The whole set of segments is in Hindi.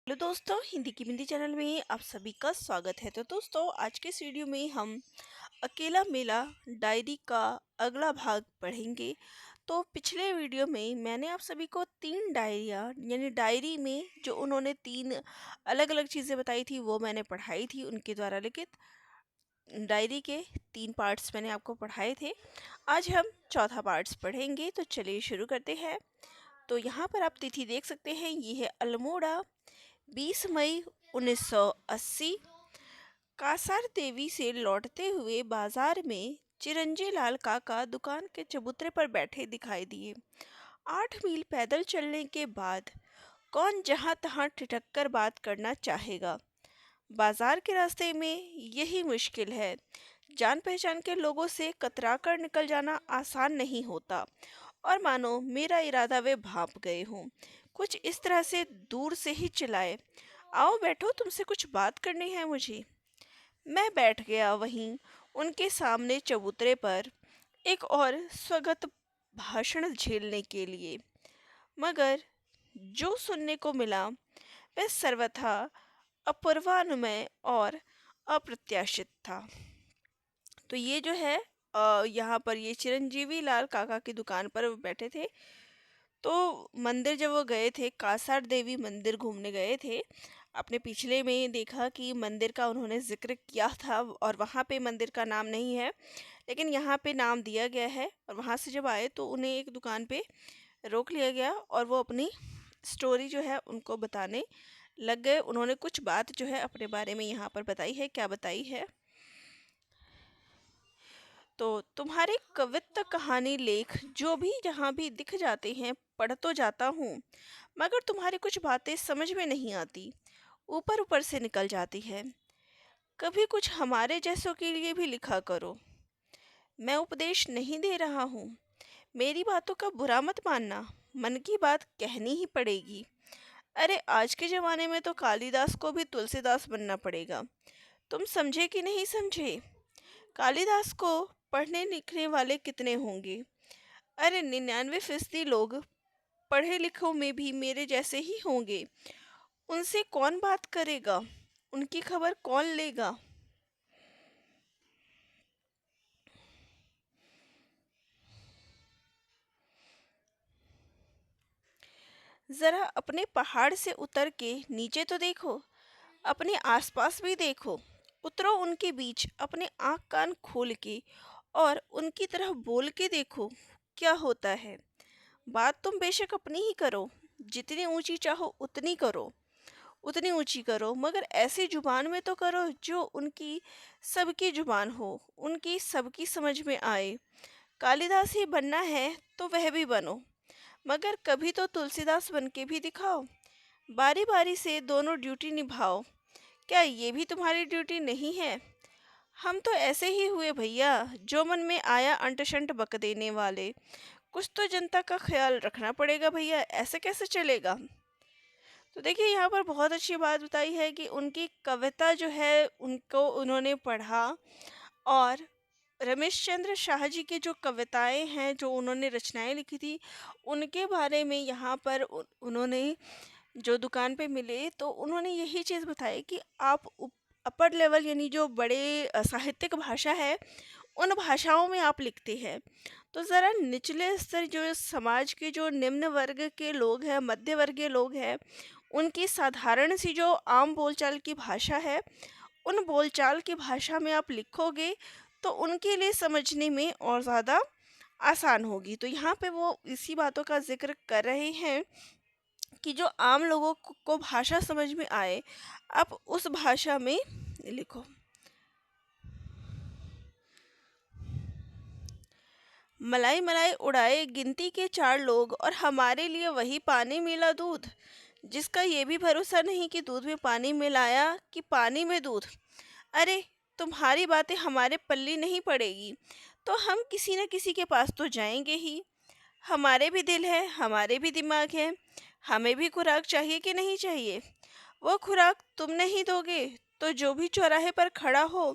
हेलो दोस्तों, हिंदी की बिंदी चैनल में आप सभी का स्वागत है। तो दोस्तों, आज के इस वीडियो में हम अकेला मेला डायरी का अगला भाग पढ़ेंगे। तो पिछले वीडियो में मैंने आप सभी को 3 डायरियाँ यानी डायरी में जो उन्होंने 3 अलग-अलग चीज़ें बताई थी वो मैंने पढ़ाई थी। उनके द्वारा लिखित डायरी के 3 पार्ट्स मैंने आपको पढ़ाए थे। आज हम चौथा पार्ट्स पढ़ेंगे, तो चलिए शुरू करते हैं। तो यहाँ पर आप तिथि देख सकते हैं, ये है अल्मोड़ा 20 मई 1980। कासार देवी से लौटते हुए बाजार में चिरंजी लाल काका दुकान के चबूतरे पर बैठे दिखाई दिए। 8 मील पैदल चलने के बाद कौन जहां तहां ठिठक कर बात करना चाहेगा। बाजार के रास्ते में यही मुश्किल है। जान पहचान के लोगों से कतरा कर निकल जाना आसान नहीं होता, और मानो मेरा इरादा वे भांप गए हों। कुछ इस तरह से दूर से ही चिल्लाए, आओ बैठो, तुमसे कुछ बात करनी है मुझे। मैं बैठ गया वहीं उनके सामने चबूतरे पर, एक और स्वगत भाषण झेलने के लिए। मगर जो सुनने को मिला वह सर्वथा अपूर्वानुमेय और अप्रत्याशित था। तो ये जो है यहाँ पर ये चिरंजीवी लाल काका की दुकान पर वो बैठे थे। तो मंदिर जब वो गए थे, कासार देवी मंदिर घूमने गए थे, आपने पिछले में देखा कि मंदिर का उन्होंने जिक्र किया था और वहाँ पे मंदिर का नाम नहीं है, लेकिन यहाँ पे नाम दिया गया है। और वहाँ से जब आए तो उन्हें एक दुकान पे रोक लिया गया और वो अपनी स्टोरी जो है उनको बताने लग गए। उन्होंने कुछ बात जो है अपने बारे में यहाँ पर बताई है। क्या बताई है? तो तुम्हारे कवित्त कहानी लेख जो भी जहाँ भी दिख जाते हैं पढ़ तो जाता हूँ, मगर तुम्हारी कुछ बातें समझ में नहीं आती, ऊपर ऊपर से निकल जाती है। कभी कुछ हमारे जैसों के लिए भी लिखा करो। मैं उपदेश नहीं दे रहा हूँ, मेरी बातों का बुरा मत मानना, मन की बात कहनी ही पड़ेगी। अरे आज के ज़माने में तो कालिदास को भी तुलसीदास बनना पड़ेगा। तुम समझे कि नहीं समझे? कालिदास को पढ़ने लिखने वाले कितने होंगे? अरे 99% लोग पढ़े लिखों में भी मेरे जैसे ही होंगे। उनसे कौन बात करेगा? उनकी खबर कौन लेगा? जरा अपने पहाड़ से उतर के नीचे तो देखो, अपने आसपास भी देखो। उतरो उनके बीच, अपने आँख कान खोल के, और उनकी तरफ बोल के देखो क्या होता है। बात तुम बेशक अपनी ही करो, जितनी ऊंची चाहो उतनी करो, उतनी ऊंची करो, मगर ऐसी जुबान में तो करो जो उनकी सबकी जुबान हो, उनकी सबकी समझ में आए। कालिदास ही बनना है तो वह भी बनो, मगर कभी तो तुलसीदास बन के भी दिखाओ। बारी बारी से दोनों ड्यूटी निभाओ। क्या ये भी तुम्हारी ड्यूटी नहीं है? हम तो ऐसे ही हुए भैया, जो मन में आया अंट शंट बक देने वाले। कुछ तो जनता का ख्याल रखना पड़ेगा भैया, ऐसे कैसे चलेगा? तो देखिए, यहाँ पर बहुत अच्छी बात बताई है कि उनकी कविता जो है उनको उन्होंने पढ़ा, और रमेश चंद्र शाह जी की जो कविताएं हैं, जो उन्होंने रचनाएं लिखी थी, उनके बारे में यहाँ पर उन्होंने जो दुकान पे मिले तो उन्होंने यही चीज़ बताई कि आप अपर लेवल यानी जो बड़े साहित्यिक भाषा है, उन भाषाओं में आप लिखते हैं। तो ज़रा निचले स्तर जो समाज के जो निम्न वर्ग के लोग हैं, मध्य वर्गीय लोग हैं, उनकी साधारण सी जो आम बोलचाल की भाषा है, उन बोलचाल की भाषा में आप लिखोगे तो उनके लिए समझने में और ज़्यादा आसान होगी। तो यहाँ पे वो इसी बातों का ज़िक्र कर रहे हैं कि जो आम लोगों को भाषा समझ में आए, आप उस भाषा में लिखो। मलाई मलाई उड़ाए गिनती के 4 लोग, और हमारे लिए वही पानी मिला दूध, जिसका ये भी भरोसा नहीं कि दूध में पानी मिलाया कि पानी में दूध। अरे तुम्हारी बातें हमारे पल्ली नहीं पड़ेगी, तो हम किसी न किसी के पास तो जाएंगे ही। हमारे भी दिल है, हमारे भी दिमाग है, हमें भी खुराक चाहिए कि नहीं चाहिए? वो खुराक तुम नहीं दोगे तो जो भी चौराहे पर खड़ा हो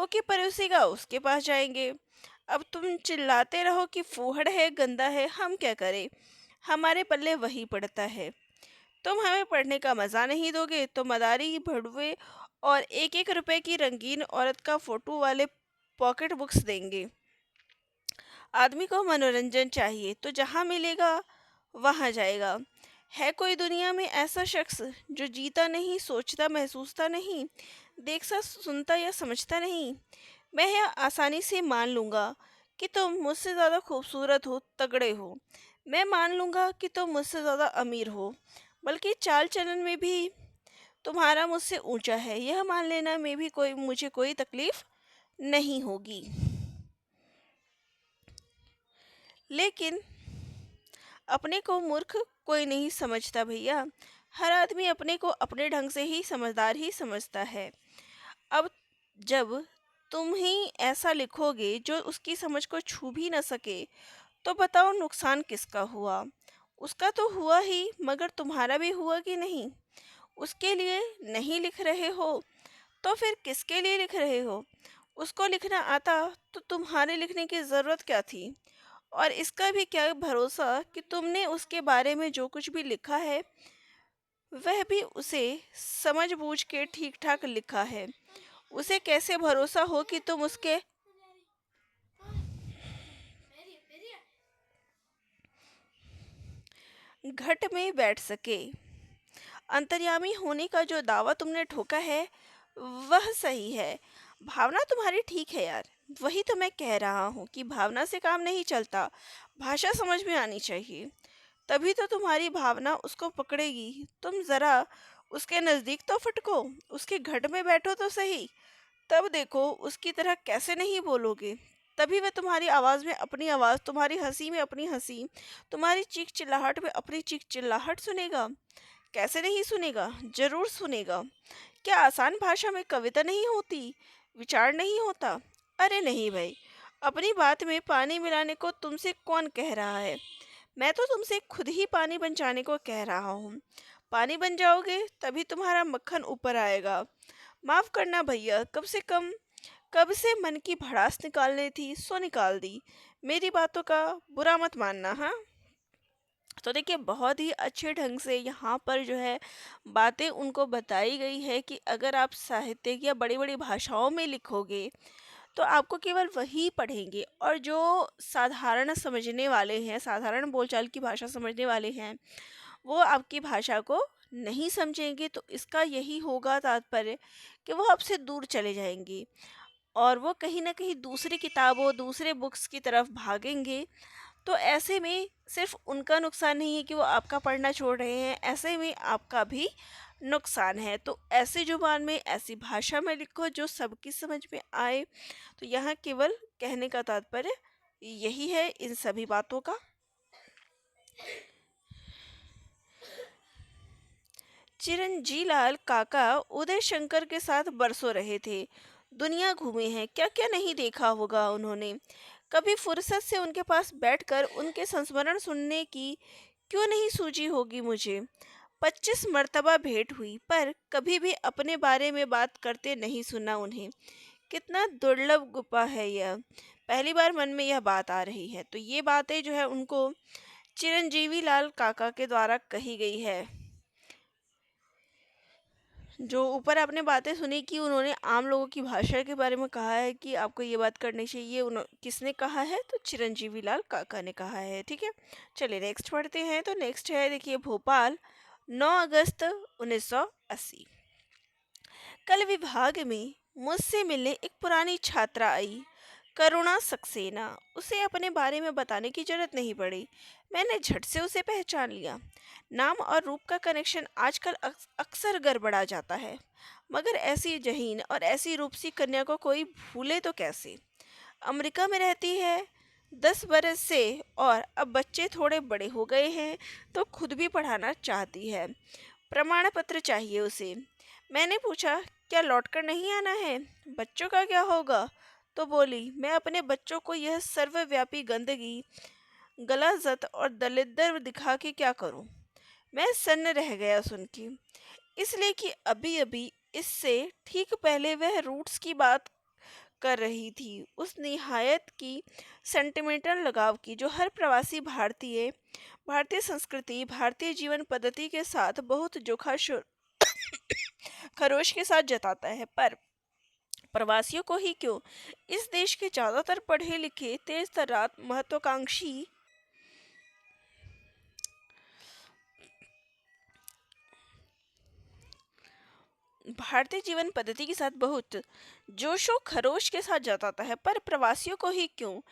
के परोसेगा उसके पास जाएंगे। अब तुम चिल्लाते रहो कि फूहड़ है, गंदा है, हम क्या करें? हमारे पल्ले वही पड़ता है। तुम हमें पढ़ने का मज़ा नहीं दोगे तो मदारी भड़वे और एक एक रुपए की रंगीन औरत का फोटो वाले पॉकेट बुक्स देंगे। आदमी को मनोरंजन चाहिए तो जहाँ मिलेगा वहाँ जाएगा। है कोई दुनिया में ऐसा शख्स जो जीता नहीं, सोचता महसूसता नहीं, देखता सुनता या समझता नहीं? मैं यह आसानी से मान लूँगा कि तुम मुझसे ज़्यादा खूबसूरत हो, तगड़े हो। मैं मान लूँगा कि तुम मुझसे ज़्यादा अमीर हो, बल्कि चाल चलन में भी तुम्हारा मुझसे ऊंचा है। यह मान लेना में भी मुझे कोई तकलीफ नहीं होगी। लेकिन अपने को मूर्ख कोई नहीं समझता भैया। हर आदमी अपने को अपने ढंग से ही समझता है। अब जब तुम ही ऐसा लिखोगे जो उसकी समझ को छू भी न सके, तो बताओ नुकसान किसका हुआ? उसका तो हुआ ही, मगर तुम्हारा भी हुआ कि नहीं? उसके लिए नहीं लिख रहे हो तो फिर किसके लिए लिख रहे हो? उसको लिखना आता तो तुम्हारे लिखने की ज़रूरत क्या थी? और इसका भी क्या भरोसा कि तुमने उसके बारे में जो कुछ भी लिखा है वह भी उसे समझ बूझ के ठीक ठाक लिखा है। उसे कैसे भरोसा हो कि तुम उसके घट में बैठ सके? अंतर्यामी होने का जो दावा तुमने ठोका है वह सही है। भावना तुम्हारी ठीक है यार। वही तो मैं कह रहा हूँ कि भावना से काम नहीं चलता, भाषा समझ में आनी चाहिए। तभी तो तुम्हारी भावना उसको पकड़ेगी। तुम जरा उसके नजदीक तो फटको, उसके घट में बैठो तो सही। तब देखो उसकी तरह कैसे नहीं बोलोगे। तभी वह तुम्हारी आवाज में अपनी आवाज, तुम्हारी हंसी में अपनी हंसी, तुम्हारी चीख चिल्लाहट में अपनी चीख चिल्लाहट सुनेगा। कैसे नहीं सुनेगा? जरूर सुनेगा। क्या आसान भाषा में कविता नहीं होती, विचार नहीं होता? अरे नहीं भाई, अपनी बात में पानी मिलाने को तुमसे कौन कह रहा है? मैं तो तुमसे खुद ही पानी बन जाने को कह रहा हूँ। पानी बन जाओगे तभी तुम्हारा मक्खन ऊपर आएगा। माफ करना भैया, कब से मन की भड़ास निकालनी थी सो निकाल दी। मेरी बातों का बुरा मत मानना, हाँ। तो देखिए, बहुत ही अच्छे ढंग से यहाँ पर जो है बातें उनको बताई गई है कि अगर आप साहित्य या बड़ी बड़ी भाषाओं में लिखोगे तो आपको केवल वही पढ़ेंगे, और जो साधारण समझने वाले हैं, साधारण बोलचाल की भाषा समझने वाले हैं, वो आपकी भाषा को नहीं समझेंगे। तो इसका यही होगा तात्पर्य कि वो आपसे दूर चले जाएंगे और वो कहीं ना कहीं दूसरी किताबों, दूसरे बुक्स की तरफ भागेंगे। तो ऐसे में सिर्फ उनका नुकसान नहीं है कि वो आपका पढ़ना छोड़ रहे हैं, ऐसे में आपका भी नुकसान है। तो ऐसी जुबान में, ऐसी भाषा में लिखो जो सबकी समझ में आए। तो यहाँ केवल कहने का तात्पर्य यही है इन सभी बातों का। चिरंजी लाल काका उदय शंकर के साथ बरसों रहे थे। दुनिया घूमे हैं, क्या क्या नहीं देखा होगा उन्होंने। कभी फुर्सत से उनके पास बैठकर उनके संस्मरण सुनने की क्यों नहीं सूझी होगी मुझे। 25 मर्तबा भेंट हुई पर कभी भी अपने बारे में बात करते नहीं सुना उन्हें। कितना दुर्लभ गुफा है यह। पहली बार मन में यह बात आ रही है। तो ये बातें जो है उनको चिरंजीवी लाल काका के द्वारा कही गई है। जो ऊपर आपने बातें सुनी कि उन्होंने आम लोगों की भाषा के बारे में कहा है कि आपको ये बात करनी चाहिए, किसने कहा है? तो चिरंजीवी लाल काका ने कहा है। ठीक है, चलिए नेक्स्ट पढ़ते हैं। तो नेक्स्ट है, देखिए, भोपाल, 9 अगस्त 1980। कल विभाग में मुझसे मिलने एक पुरानी छात्रा आई, करुणा सक्सेना। उसे अपने बारे में बताने की जरूरत नहीं पड़ी, मैंने झट से उसे पहचान लिया। नाम और रूप का कनेक्शन आजकल अक्सर गड़बड़ा जाता है, मगर ऐसी जहीन और ऐसी रूपसी कन्या को कोई भूले तो कैसे। अमेरिका में रहती है 10 बरस से, और अब बच्चे थोड़े बड़े हो गए हैं तो खुद भी पढ़ाना चाहती है। प्रमाण पत्र चाहिए उसे। मैंने पूछा, क्या लौटकर नहीं आना है? बच्चों का क्या होगा? तो बोली, मैं अपने बच्चों को यह सर्वव्यापी गंदगी, गलाजत और दलिद्र दिखा के क्या करूं? मैं सन्न रह गया सुन के, इसलिए कि अभी अभी इससे ठीक पहले वह रूट्स की बात कर रही थी, उस निहायत की सेंटिमेंटल लगाव की जो हर प्रवासी भारतीय भारतीय संस्कृति भारतीय जीवन पद्धति के साथ बहुत खरोश के साथ जताता है, पर प्रवासियों को ही क्यों, इस देश के ज्यादातर पढ़े लिखे तेज तर्रार महत्वाकांक्षी भारतीय जीवन पद्धति के साथ बहुत जोशो खरोश के साथ जताता है, पर प्रवासियों को ही क्यों,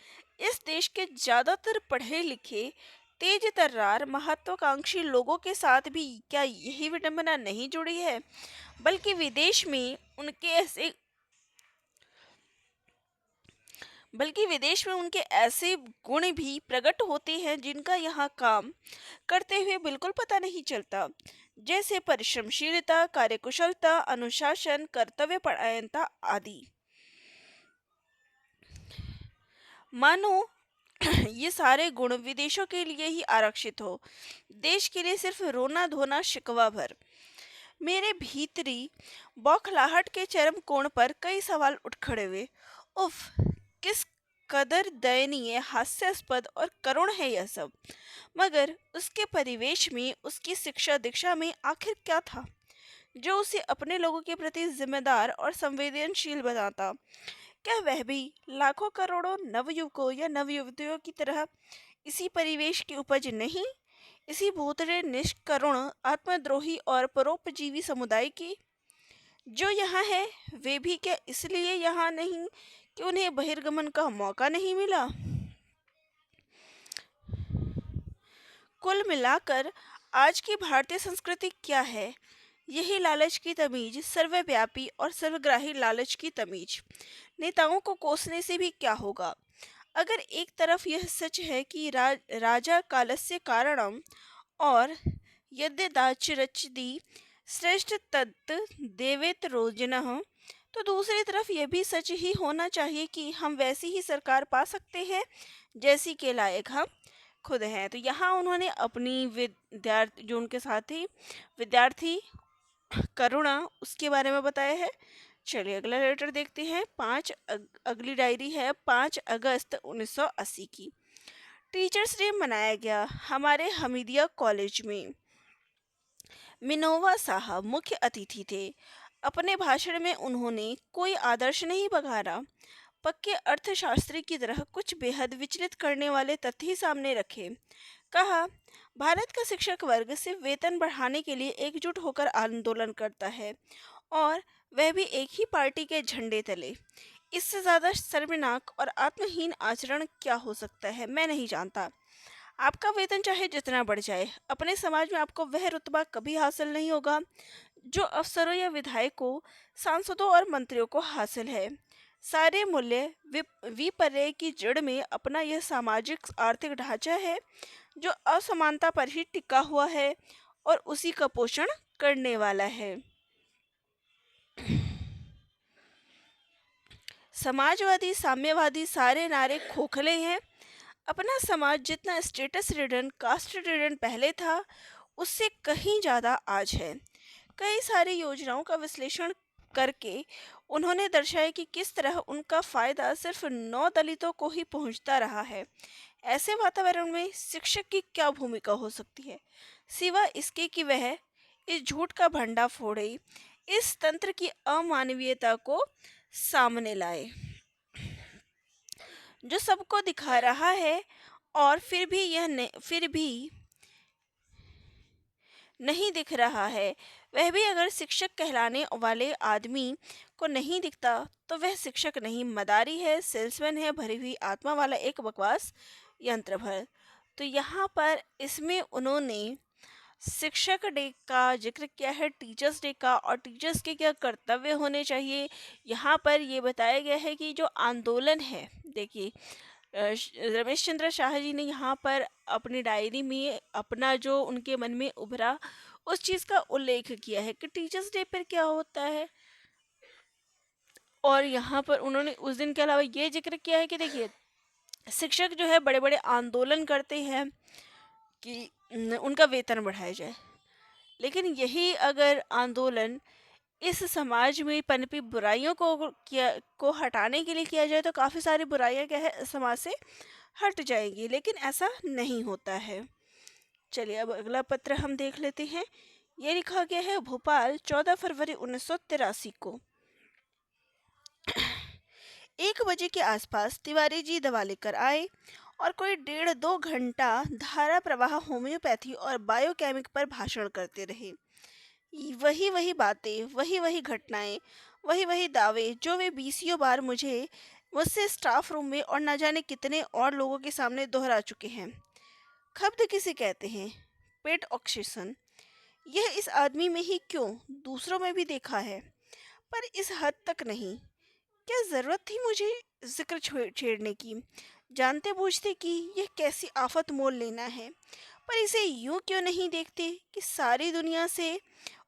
इस देश के ज्यादातर पढ़े लिखे तेज तर्रार महत्वाकांक्षी लोगों के साथ भी क्या यही विडंबना नहीं जुड़ी है, बल्कि विदेश में उनके ऐसे गुण भी प्रकट होते हैं जिनका यहाँ काम करते हुए बिल्कुल पता नहीं चलता, जैसे परिश्रमशीलता, कार्यकुशलता, अनुशासन, कर्तव्य परायणता आदि। मानो ये सारे गुण विदेशों के लिए ही आरक्षित हो, देश के लिए सिर्फ रोना धोना शिकवा भर। मेरे भीतरी बौखलाहट के चरम कोण पर कई सवाल उठ खड़े हुए। उफ, किस कदर दयनीय, हास्यास्पद और करुण है यह सब। मगर उसके परिवेश में, उसकी शिक्षा दीक्षा में आखिर क्या था जो उसे अपने लोगों के प्रति जिम्मेदार और संवेदनशील बनाता? क्या वह भी लाखों करोड़ों नवयुवकों या नवयुवतियों की तरह इसी परिवेश की उपज नहीं, इसी भूतड़े निष्करुण आत्मद्रोही और परोपजीवी समुदाय की? जो यहाँ है वे भी क्या इसलिए यहाँ नहीं कि उन्हें बहिर्गमन का मौका नहीं मिला? कुल मिलाकर आज की भारतीय संस्कृति क्या है? यही लालच की तमीज, सर्वव्यापी और सर्वग्राही लालच की तमीज। नेताओं को कोसने से भी क्या होगा? अगर एक तरफ यह सच है कि राजा कालस्य कारणम और यद्यदाचरचति श्रेष्ठ तत् देवेत रोजनः, तो दूसरी तरफ यह भी सच ही होना चाहिए कि हम वैसी ही सरकार पा सकते हैं जैसी के लायक हम खुद हैं। तो यहाँ उन्होंने अपनी विद्यार्थी, जो उनके साथी विद्यार्थी करुणा, उसके बारे में बताया है। चलिए अगला लेटर देखते हैं। अगली डायरी है 5 अगस्त 1980 की। टीचर्स डे मनाया गया हमारे हमीदिया कॉलेज में। मिनोवा साहब मुख्य अतिथि थे। अपने भाषण में उन्होंने कोई आदर्श नहीं बघारा, पक्के अर्थशास्त्री की तरह कुछ बेहद विचलित करने वाले तथ्य ही सामने रखे। कहा, भारत का शिक्षक वर्ग सिर्फ वेतन बढ़ाने के लिए एकजुट होकर आंदोलन करता है, और वह भी एक ही पार्टी के झंडे तले। इससे ज़्यादा शर्मनाक और आत्महीन आचरण क्या हो सकता है, मैं नहीं जानता। आपका वेतन चाहे जितना बढ़ जाए, अपने समाज में आपको वह रुतबा कभी हासिल नहीं होगा जो अफसरों या विधायकों, सांसदों और मंत्रियों को हासिल है। सारे मूल्य विपर्य की जड़ में अपना यह सामाजिक आर्थिक ढांचा है जो असमानता पर ही टिका हुआ है और उसी का पोषण करने वाला है। समाजवादी, साम्यवादी सारे नारे खोखले हैं। अपना समाज जितना स्टेटस रिडन, कास्ट रिडन पहले था, उससे कहीं ज़्यादा आज है। कई सारी योजनाओं का विश्लेषण करके उन्होंने दर्शाया कि किस तरह उनका फ़ायदा सिर्फ 9 दलितों को ही पहुंचता रहा है। ऐसे वातावरण में शिक्षक की क्या भूमिका हो सकती है, सिवा इसके कि वह इस झूठ का भंडा फोड़े, इस तंत्र की अमानवीयता को सामने लाए जो सबको दिखा रहा है, और फिर भी नहीं दिख रहा है। वह भी अगर शिक्षक कहलाने वाले आदमी को नहीं दिखता तो वह शिक्षक नहीं, मदारी है, सेल्समैन है, भरी हुई आत्मा वाला एक बकवास यंत्र भर। तो यहाँ पर इसमें उन्होंने शिक्षक डे का जिक्र किया है, टीचर्स डे का, और टीचर्स के क्या कर्तव्य होने चाहिए। यहाँ पर ये बताया गया है कि जो आंदोलन है, देखिए रमेश चंद्र शाह जी ने यहाँ पर अपनी डायरी में अपना जो उनके मन में उभरा उस चीज़ का उल्लेख किया है कि टीचर्स डे पर क्या होता है। और यहाँ पर उन्होंने उस दिन के अलावा ये जिक्र किया है कि देखिए शिक्षक जो है बड़े बड़े आंदोलन करते हैं कि उनका वेतन बढ़ाया जाए, लेकिन यही अगर आंदोलन इस समाज में पनपी बुराइयों को हटाने के लिए किया जाए तो काफ़ी सारी बुराइयां क्या है समाज से हट जाएंगी, लेकिन ऐसा नहीं होता है। चलिए अब अगला पत्र हम देख लेते हैं। ये लिखा गया है भोपाल 14 फरवरी 1983 को। 1 बजे के आसपास तिवारी जी दवा लेकर आए और कोई 1.5-2 घंटा धारा प्रवाह होम्योपैथी और बायोकेमिक पर भाषण करते रहे। वही वही बातें, वही वही घटनाएं, वही वही दावे जो वे बीसियों बार मुझसे स्टाफ रूम में और न जाने कितने और लोगों के सामने दोहरा चुके हैं। खब्द किसे कहते हैं? पेट ऑक्सीजन। यह इस आदमी में ही क्यों, दूसरों में भी देखा है, पर इस हद तक नहीं। क्या जरूरत थी मुझे जिक्र छेड़ने की, जानते बूझते कि यह कैसी आफत मोल लेना है। पर इसे यूं क्यों नहीं देखते कि सारी दुनिया से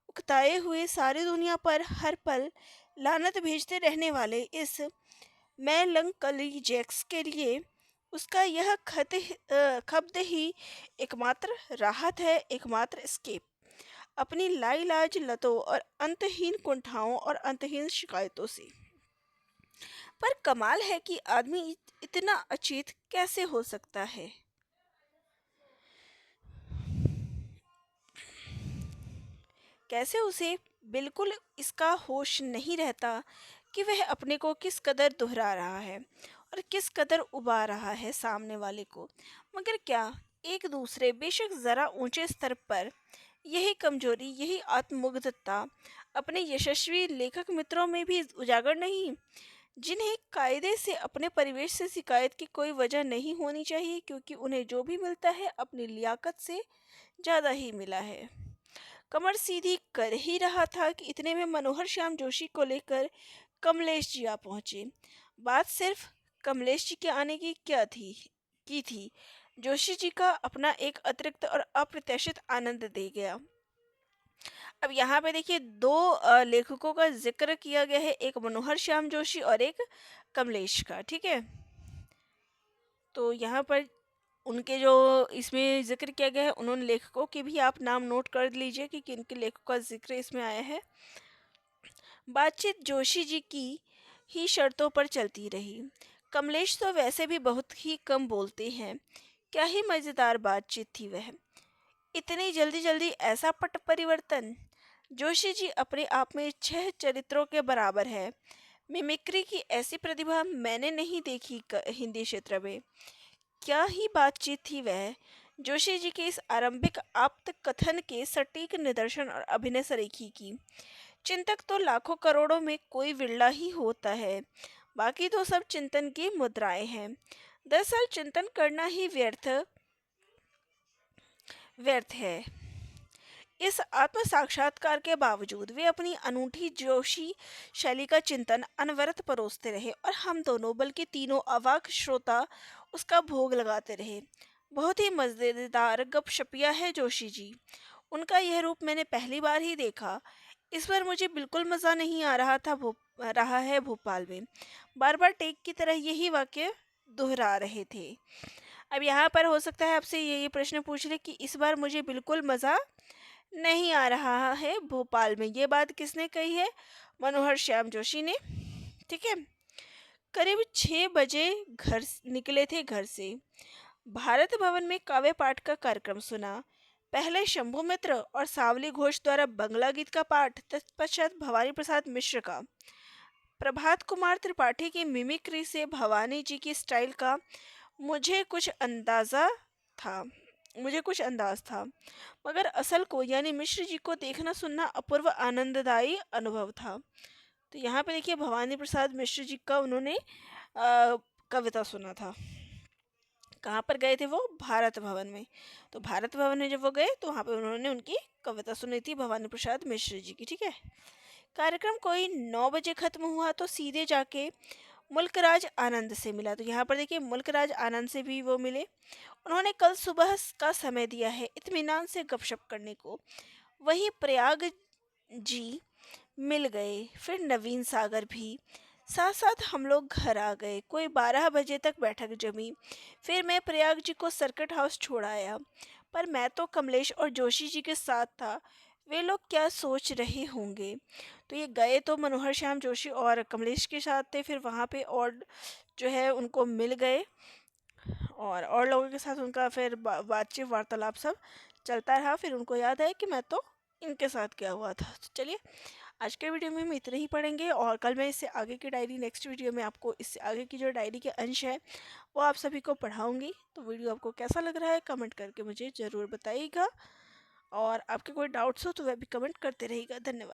उकताए हुए, सारी दुनिया पर हर पल लानत भेजते रहने वाले इस मेलंकली जैक्स के लिए उसका यह खब्द ही एकमात्र राहत है, एकमात्र एस्केप अपनी लाइलाज लतों और अंतहीन कुंठाओं और अंतहीन शिकायतों से। पर कमाल है कि आदमी इतना अचेत कैसे हो सकता है। कैसे उसे बिल्कुल इसका होश नहीं रहता कि वह अपने को किस कदर दोहरा रहा है और किस कदर उबा रहा है सामने वाले को। मगर क्या एक दूसरे, बेशक ज़रा ऊंचे स्तर पर, यही कमजोरी, यही आत्ममुग्धता अपने यशस्वी लेखक मित्रों में भी उजागर नहीं, जिन्हें कायदे से अपने परिवेश से शिकायत की कोई वजह नहीं होनी चाहिए, क्योंकि उन्हें जो भी मिलता है अपनी लियाकत से ज़्यादा ही मिला है। कमर सीधी कर ही रहा था कि इतने में मनोहर श्याम जोशी को लेकर कमलेश जी आ पहुंचे। बात सिर्फ कमलेश जी के आने की थी, जोशी जी का अपना एक अतिरिक्त और अप्रत्याशित आनंद दे गया। अब यहाँ पे देखिए दो लेखकों का जिक्र किया गया है, एक मनोहर श्याम जोशी और एक कमलेश का, ठीक है। तो यहाँ पर उनके जो इसमें जिक्र किया गया है, उन्होंने लेखकों के भी आप नाम नोट कर लीजिए कि किन के लेखकों का जिक्र इसमें आया है। बातचीत जोशी जी की ही शर्तों पर चलती रही। कमलेश तो वैसे भी बहुत ही कम बोलते हैं, क्या ही मज़ेदार बातचीत थी वह। इतनी जल्दी जल्दी ऐसा पट परिवर्तन। जोशी जी अपने आप में 6 चरित्रों के बराबर है। मिमिक्री की ऐसी प्रतिभा मैंने नहीं देखी हिंदी क्षेत्र में। क्या ही बातचीत थी वह। जोशी जी के इस आरंभिक आप्त कथन के सटीक निदर्शन और अभिनय सरीखी की। चिंतक तो लाखों करोड़ों में कोई विरला ही होता है, बाकी तो सब चिंतन की मुद्राएं हैं। दरअसल चिंतन करना ही व्यर्थ है। इस आत्म साक्षात्कार के बावजूद वे अपनी अनूठी जोशी शैली का चिंतन अनवरत परोसते रहे और हम दोनों, बल्कि तीनों अवाक श्रोता उसका भोग लगाते रहे। बहुत ही मज़ेदार गपशपिया है जोशी जी। उनका यह रूप मैंने पहली बार ही देखा। इस बार मुझे बिल्कुल मज़ा नहीं आ रहा है भोपाल में। बार बार टेक की तरह यही वाक्य दोहरा रहे थे। अब यहाँ पर हो सकता है आपसे ये प्रश्न पूछ ले कि इस बार मुझे बिल्कुल मज़ा नहीं आ रहा है भोपाल में। ये बात किसने कही है? मनोहर श्याम जोशी ने, ठीक है। करीब 6 बजे निकले थे घर से। भारत भवन में काव्य पाठ का कार्यक्रम सुना। पहले शंभु मित्र और सावली घोष द्वारा बंगला गीत का पाठ, तत्पश्चात भवानी प्रसाद मिश्र का। प्रभात कुमार त्रिपाठी की मिमिक्री से भवानी जी की स्टाइल का मुझे कुछ अंदाज था, मगर असल को यानी मिश्र जी को देखना सुनना अपूर्व आनंददायी अनुभव था। तो यहाँ पे देखिए भवानी प्रसाद मिश्र जी का उन्होंने कविता सुना था। कहाँ पर गए थे वो? भारत भवन में। तो भारत भवन में जब वो गए तो वहाँ पे उन्होंने उनकी कविता सुनी थी भवानी प्रसाद मिश्र जी की, ठीक है। कार्यक्रम कोई 9 बजे खत्म हुआ तो सीधे जाके मुल्कराज आनंद से मिला। तो यहाँ पर देखिए मुल्कराज आनंद से भी वो मिले। उन्होंने कल सुबह का समय दिया है इत्मीनान से गपशप करने को। वही प्रयाग जी मिल गए, फिर नवीन सागर भी। साथ साथ हम लोग घर आ गए। कोई 12 बजे तक बैठक जमी। फिर मैं प्रयाग जी को सर्किट हाउस छोड़ आया। पर मैं तो कमलेश और जोशी जी के साथ था। वे लोग क्या सोच रहे होंगे। तो ये गए तो मनोहर श्याम जोशी और कमलेश के साथ थे। फिर वहाँ पे और जो है उनको मिल गए और लोगों के साथ उनका फिर बातचीत वार्तालाप सब चलता रहा। फिर उनको याद आया कि मैं तो इनके साथ क्या हुआ था। तो चलिए, आज के वीडियो में हम इतने ही पढ़ेंगे और कल मैं इससे आगे की डायरी, नेक्स्ट वीडियो में आपको इससे आगे की जो डायरी के अंश है वो आप सभी को पढ़ाऊंगी। तो वीडियो आपको कैसा लग रहा है कमेंट करके मुझे ज़रूर बताइएगा, और आपके कोई डाउट्स हो तो वह भी कमेंट करते रहिएगा। धन्यवाद।